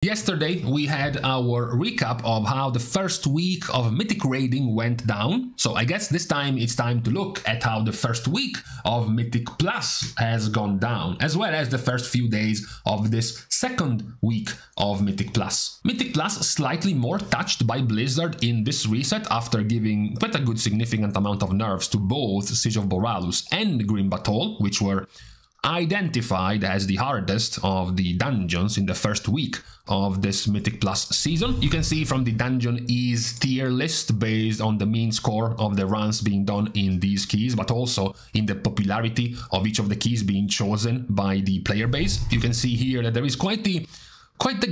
Yesterday, we had our recap of how the first week of Mythic raiding went down, so I guess this time it's time to look at how the first week of Mythic Plus has gone down, as well as the first few days of this second week of Mythic Plus. Mythic Plus slightly more touched by Blizzard in this reset after giving quite a good significant amount of nerfs to both Siege of Boralus and Grim Battle, which were identified as the hardest of the dungeons in the first week of this Mythic Plus season. You can see from the dungeon ease tier list based on the mean score of the runs being done in these keys, but also in the popularity of each of the keys being chosen by the player base. You can see here that there is quite the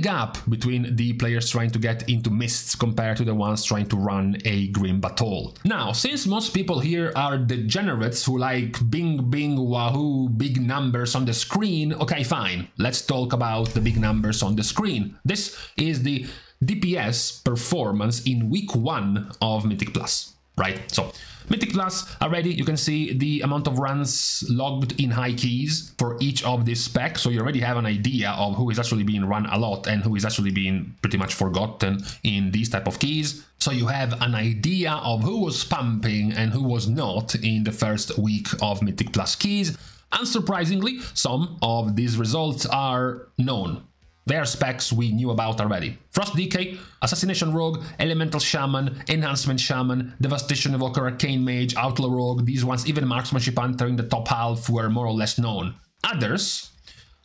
gap between the players trying to get into mists compared to the ones trying to run a Grim Battle. Now, since most people here are degenerates who like bing bing wahoo big numbers on the screen, okay fine, let's talk about the big numbers on the screen. This is the DPS performance in week 1 of Mythic Plus, right? So Mythic Plus already, you can see the amount of runs logged in high keys for each of these specs, so you already have an idea of who is actually being run a lot and who is actually being pretty much forgotten in these type of keys. So you have an idea of who was pumping and who was not in the first week of Mythic Plus keys. Unsurprisingly, some of these results are known. They are specs we knew about already. Frost Decay, Assassination Rogue, Elemental Shaman, Enhancement Shaman, Devastation Evoker, Arcane Mage, Outlaw Rogue, these ones, even Marksmanship Hunter in the top half were more or less known. Others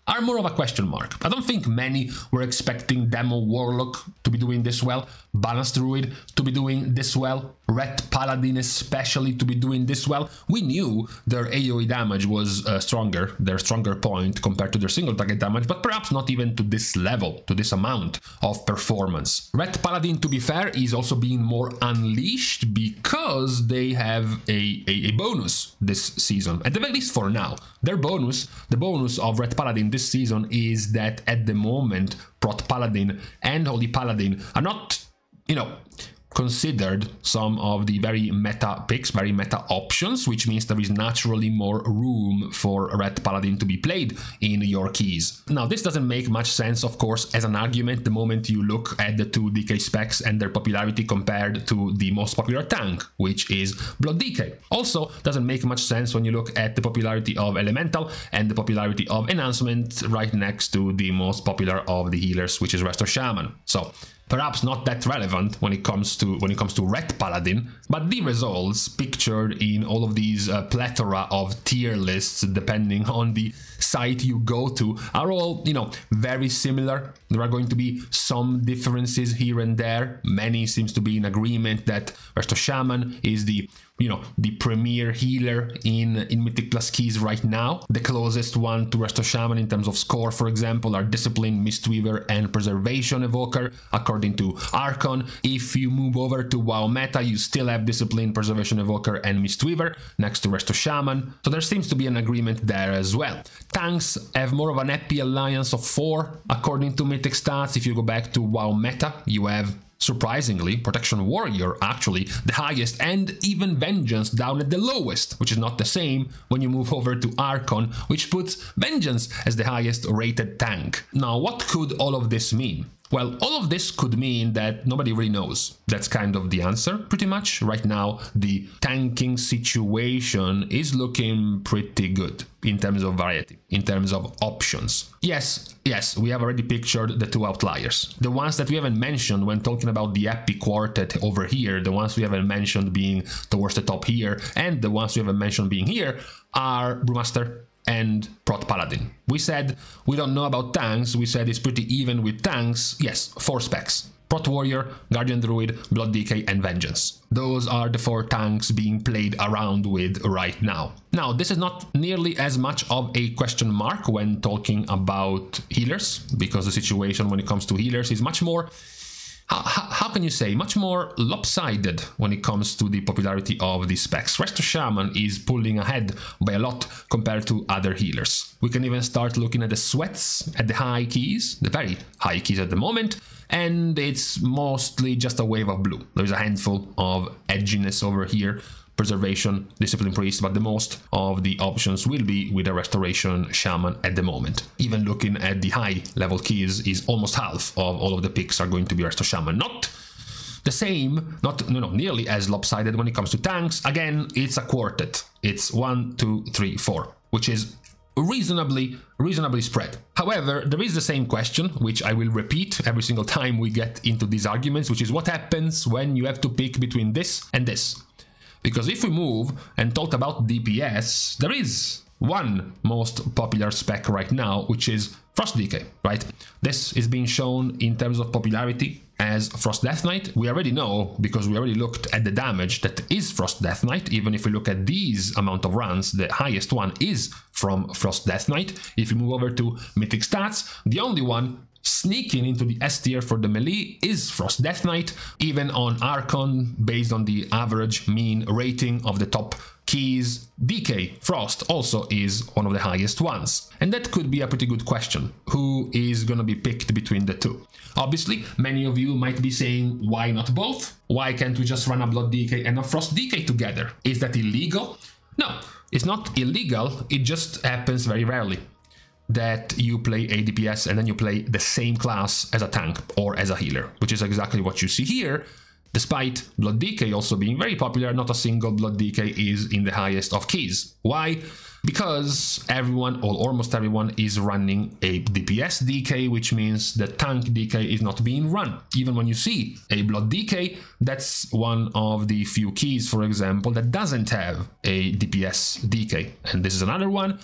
are more of a question mark. I don't think many were expecting Demo Warlock to be doing this well, Balanced Druid to be doing this well, Ret Paladin especially to be doing this well. We knew their AoE damage was stronger, their stronger point compared to their single target damage, but perhaps not even to this level, to this amount of performance. Ret Paladin, to be fair, is also being more unleashed because they have a bonus this season, at the very least for now. Their bonus, the bonus of Ret Paladin this season is that at the moment, Prot Paladin and Holy Paladin are not, considered some of the very meta picks, very meta options, which means there is naturally more room for Ret Paladin to be played in your keys. Now, this doesn't make much sense, of course, as an argument the moment you look at the two DK specs and their popularity compared to the most popular tank, which is Blood DK. Also, doesn't make much sense when you look at the popularity of Elemental and the popularity of Enhancement right next to the most popular of the healers, which is Resto Shaman. So, perhaps not that relevant when it comes to Ret Paladin, but the results pictured in all of these plethora of tier lists, depending on the site you go to, are all, very similar. There are going to be some differences here and there. Many seems to be in agreement that Resto Shaman is the premier healer in Mythic Plus keys right now. The closest one to Resto Shaman in terms of score, for example, are Discipline, Mistweaver, and Preservation Evoker, according to Archon. If you move over to WoW meta, you still have Discipline, Preservation Evoker, and Mistweaver next to Resto Shaman. So there seems to be an agreement there as well. Tanks have more of an epi alliance of 4, according to Mythic stats. If you go back to WoW meta, you have, surprisingly, Protection Warrior actually the highest, and even Vengeance down at the lowest, which is not the same when you move over to Archon, which puts Vengeance as the highest rated tank. Now, what could all of this mean? Well, all of this could mean that nobody really knows. That's kind of the answer, pretty much. Right now, the tanking situation is looking pretty good in terms of variety, in terms of options. Yes, we have already pictured the two outliers. The ones that we haven't mentioned when talking about the Epic Quartet over here, the ones we haven't mentioned being towards the top here, and the ones we haven't mentioned being here, are Brewmaster and Prot Paladin. We said we don't know about tanks, we said it's pretty even with tanks. Yes, 4 specs. Prot Warrior, Guardian Druid, Blood Decay, and Vengeance. Those are the 4 tanks being played around with right now. Now, this is not nearly as much of a question mark when talking about healers, because the situation when it comes to healers is much more, how can you say, much more lopsided when it comes to the popularity of these specs. Resto Shaman is pulling ahead by a lot compared to other healers. We can even start looking at the sweats at the high keys, the very high keys at the moment, and it's mostly just a wave of blue. There's a handful of edginess over here, Preservation, Discipline Priest, but the most of the options will be with a Restoration Shaman at the moment. Even looking at the high level keys, is almost half of all of the picks are going to be Resto Shaman. Not the same, not nearly as lopsided when it comes to tanks. Again, it's a quartet. It's 1, 2, 3, 4, which is reasonably spread. However, there is the same question, which I will repeat every single time we get into these arguments, which is what happens when you have to pick between this and this. Because if we move and talk about DPS, there is one most popular spec right now, which is Frost Decay, right? This is being shown in terms of popularity as Frost Death Knight. We already know, because we already looked at the damage that is Frost Death Knight. Even if we look at these amount of runs, the highest one is from Frost Death Knight. If we move over to Mythic stats, the only one sneaking into the S tier for the melee is Frost Death Knight. Even on Archon, based on the average mean rating of the top keys, DK Frost also is one of the highest ones. And that could be a pretty good question. Who is gonna be picked between the two? Obviously, many of you might be saying, why not both? Why can't we just run a Blood DK and a Frost DK together? Is that illegal? No, it's not illegal, it just happens very rarely that you play a DPS and then you play the same class as a tank or as a healer, which is exactly what you see here. Despite Blood DK also being very popular, not a single Blood DK is in the highest of keys. Why? Because everyone, or almost everyone, is running a DPS DK, which means the tank DK is not being run. Even when you see a Blood DK, that's one of the few keys, for example, that doesn't have a DPS DK. And this is another one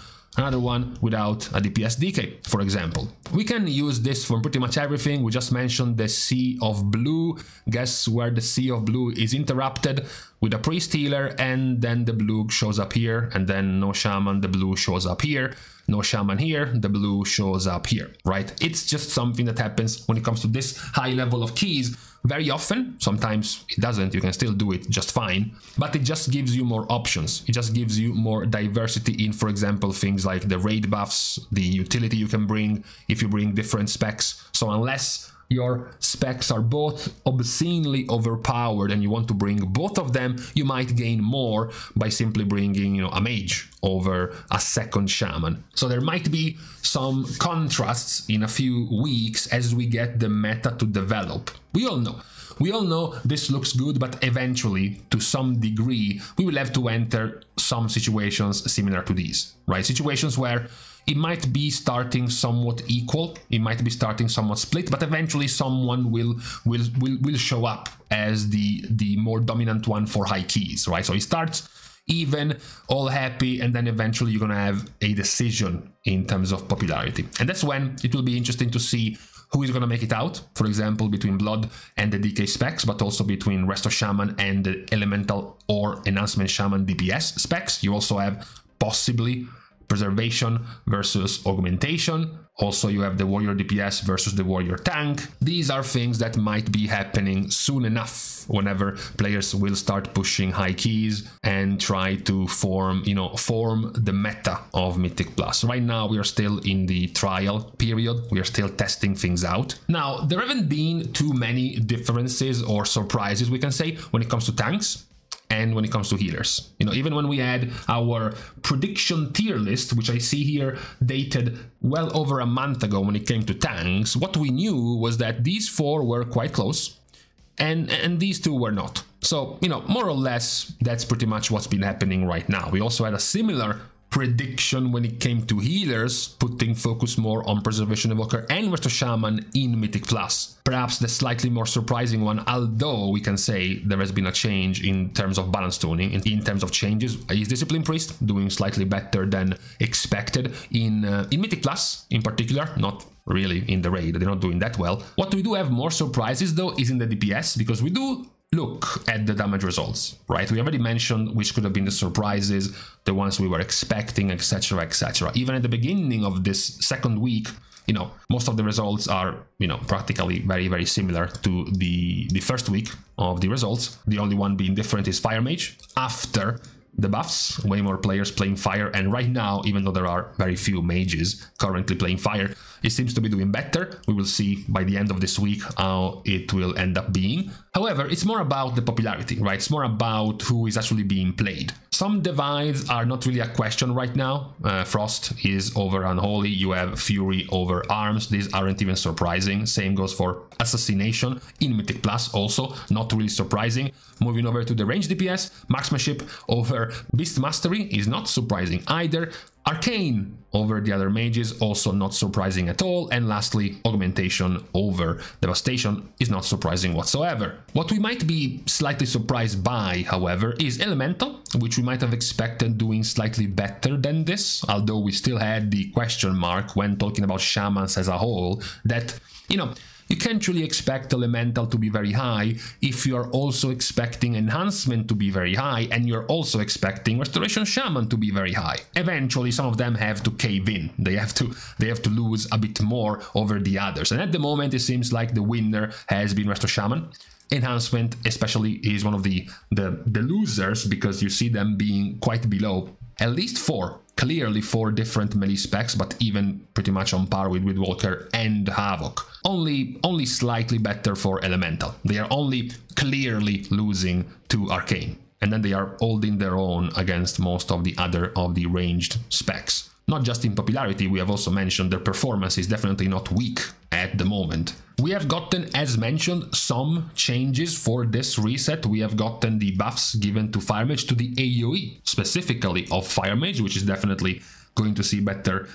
without a DPS DK, for example. We can use this for pretty much everything. We just mentioned the Sea of Blue. Guess where the Sea of Blue is interrupted? With a priest healer, and then the blue shows up here, and then no shaman, the blue shows up here. No shaman here, the blue shows up here, right? It's just something that happens when it comes to this high level of keys very often. Sometimes it doesn't, you can still do it just fine, but it just gives you more options. It just gives you more diversity in, for example, things like the raid buffs, the utility you can bring if you bring different specs. So unless your specs are both obscenely overpowered and you want to bring both of them, you might gain more by simply bringing, a mage over a second shaman. So there might be some contrasts in a few weeks as we get the meta to develop. We all know this looks good, but eventually, to some degree, we will have to enter some situations similar to these, right? Situations where it might be starting somewhat equal, it might be starting somewhat split, but eventually someone will show up as the more dominant one for high keys, right? So it starts even, all happy, and then eventually you're gonna have a decision in terms of popularity. And that's when it will be interesting to see who is going to make it out, for example, between Blood and the DK specs, but also between Resto Shaman and the Elemental or Enhancement Shaman DPS specs. You also have possibly Preservation versus Augmentation. Also, you have the Warrior DPS versus the Warrior Tank. These are things that might be happening soon enough whenever players will start pushing high keys and try to form the meta of Mythic Plus. Right now, we are still in the trial period. We are still testing things out. Now, there haven't been too many differences or surprises, we can say, when it comes to tanks and when it comes to healers. Even when we had our prediction tier list, which I see here dated well over a month ago when it came to tanks, what we knew was that these four were quite close and these two were not. So, more or less, that's pretty much what's been happening right now. We also had a similar prediction when it came to healers, putting focus more on Preservation Evoker and Resto Shaman in Mythic Plus. Perhaps the slightly more surprising one, although we can say there has been a change in terms of balance tuning, in terms of changes, is Discipline Priest doing slightly better than expected in Mythic Plus in particular, not really in the raid, they're not doing that well. What we do have more surprises though is in the DPS, because we do look at the damage results, right? We already mentioned which could have been the surprises, the ones we were expecting, etc, etc. Even at the beginning of this second week, most of the results are, practically very, very similar to the first week of the results. The only one being different is Fire Mage. After the buffs, way more players playing Fire, and right now, even though there are very few mages currently playing Fire, It seems to be doing better. We will see by the end of this week how it will end up being. However, it's more about the popularity, right? It's more about who is actually being played. Some divides are not really a question right now. Frost is over Unholy, you have Fury over Arms. These aren't even surprising. Same goes for Assassination in Mythic Plus, also not really surprising. Moving over to the range DPS, Marksmanship over Beast Mastery is not surprising either. Arcane over the other mages, also not surprising at all. And lastly, Augmentation over Devastation is not surprising whatsoever. What we might be slightly surprised by, however, is Elemental, which we might have expected doing slightly better than this, although we still had the question mark when talking about Shamans as a whole, that, you know, you can't really expect Elemental to be very high if you're also expecting Enhancement to be very high and you're also expecting Restoration Shaman to be very high. Eventually, some of them have to cave in. They have to lose a bit more over the others. And at the moment, it seems like the winner has been Resto Shaman. Enhancement especially is one of the losers, because you see them being quite below at least clearly four different melee specs, but even pretty much on par with Walker and Havoc. Only slightly better for Elemental. They are only clearly losing to Arcane. And then they are holding their own against most of the other of the ranged specs. Not just in popularity, we have also mentioned their performance is definitely not weak at the moment. We have gotten, as mentioned, some changes for this reset. We have gotten the buffs given to Fire Mage to the AoE, specifically of Fire Mage, which is definitely going to see better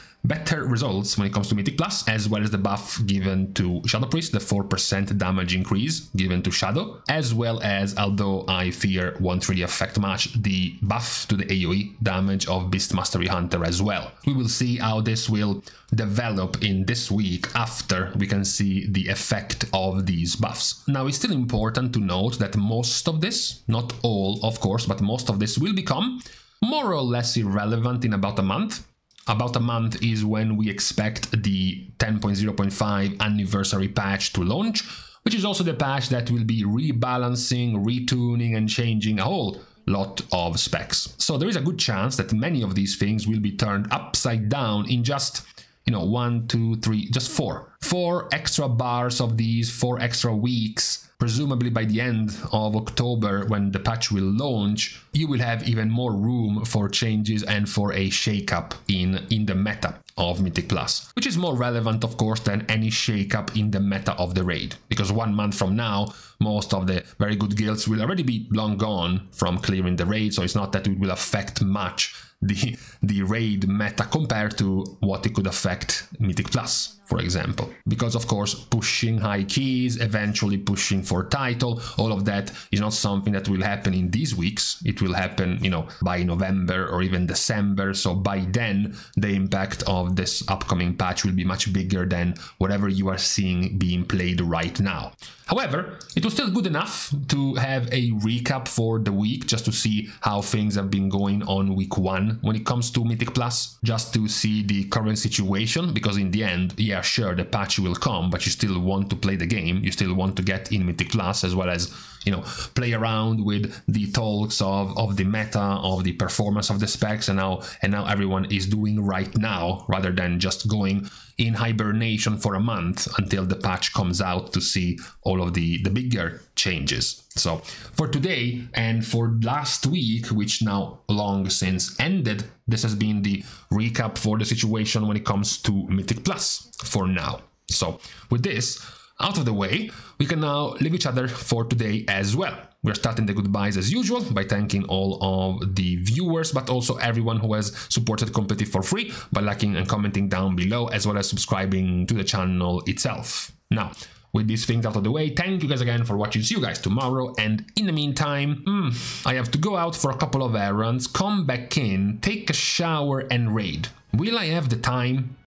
results when it comes to Mythic Plus, as well as the buff given to Shadow Priest, the 4% damage increase given to Shadow, as well as, although I fear won't really affect much, the buff to the AoE damage of Beast Mastery Hunter as well. We will see how this will develop in this week after we can see the effect of these buffs. Now, it's still important to note that most of this, not all of course, but most of this will become more or less irrelevant in about a month. About a month is when we expect the 10.0.5 anniversary patch to launch, which is also the patch that will be rebalancing, retuning and changing a whole lot of specs. So there is a good chance that many of these things will be turned upside down in just, you know, 1, 2, 3, just 4 extra bars of these, 4 extra weeks. Presumably by the end of October, when the patch will launch, you will have even more room for changes and for a shakeup in the meta of Mythic Plus, which is more relevant, of course, than any shakeup in the meta of the raid, because 1 month from now, most of the very good guilds will already be long gone from clearing the raid, so it's not that it will affect much the raid meta compared to what it could affect Mythic Plus, for example. Because of course, pushing high keys, eventually pushing for title, all of that is not something that will happen in these weeks. It will happen, you know, by November or even December. So by then, the impact of this upcoming patch will be much bigger than whatever you are seeing being played right now. However, it was still good enough to have a recap for the week, just to see how things have been going on week 1 when it comes to Mythic Plus, just to see the current situation, because in the end, yeah, sure, the patch will come, but you still want to play the game, you still want to get in Mythic Plus, as well as, you know, play around with the talks of the meta, of the performance of the specs, and how everyone is doing right now, rather than just going in hibernation for a month until the patch comes out to see all of the bigger changes. So for today and for last week, which now long since ended, this has been the recap for the situation when it comes to Mythic Plus for now. So with this out of the way, we can now leave each other for today as well. We're starting the goodbyes as usual by thanking all of the viewers, but also everyone who has supported Competitive for free by liking and commenting down below, as well as subscribing to the channel itself. Now, with these things out of the way, thank you guys again for watching. See you guys tomorrow, and in the meantime, I have to go out for a couple of errands, come back in, take a shower and raid. Will I have the time?